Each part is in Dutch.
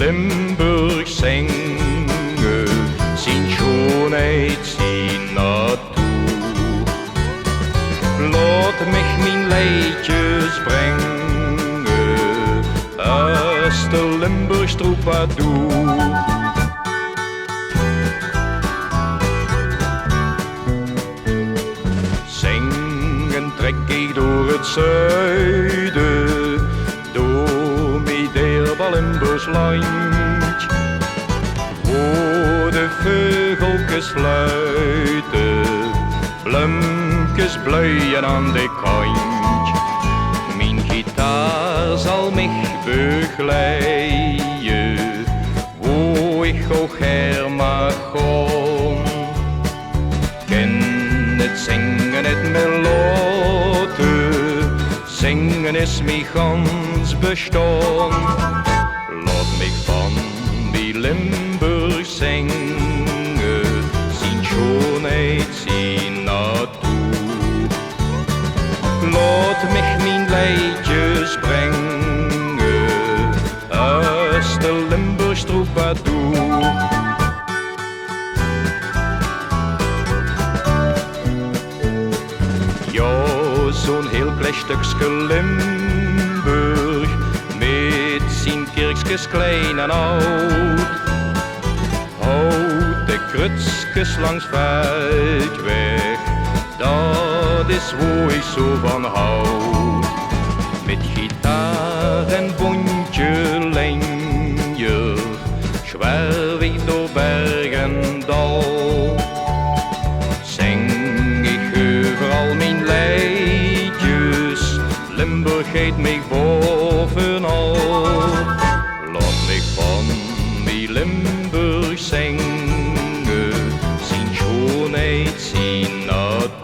Limburg zingen, zijn schoonheid, zijn natuur. Laat mich mijn liedjes brengen, als de Limburgs troubadour. Zingen trek ik door het zuiden, door mijn dierbare Limburgs land, waar de vogeltjes fluiten, bloemkes bloeien aan de kant. Mijn gitaar zal mich begeleiden, waar ik ook her mag gaan. Ken het zingen, het melodie, zingen is mijn gans bestaan. Laat mich van die Limburg zingen, zijn schoonheid, zijn natuur. Laat mich mijn liedjes brengen, als de Limburgs troubadour. Ja, zo'n heel klein stukje Limburg, met zijn kerkjes klein en oud. Houd de krutskes langs Veldweg, dat is waar ik zo van houd. Met gitaar en bondje lenjer, zwerf ik door berg en dal. Zing ik overal mijn liedjes, Limburg heet mij bovenal. Laat mich van die Limburg zingen, zijn schoonheid, zijn natuur.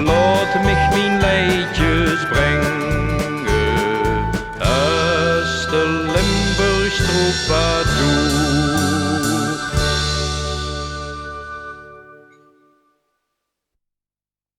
Laat mich mijn liedjes brengen, als de Limburgs troubadour.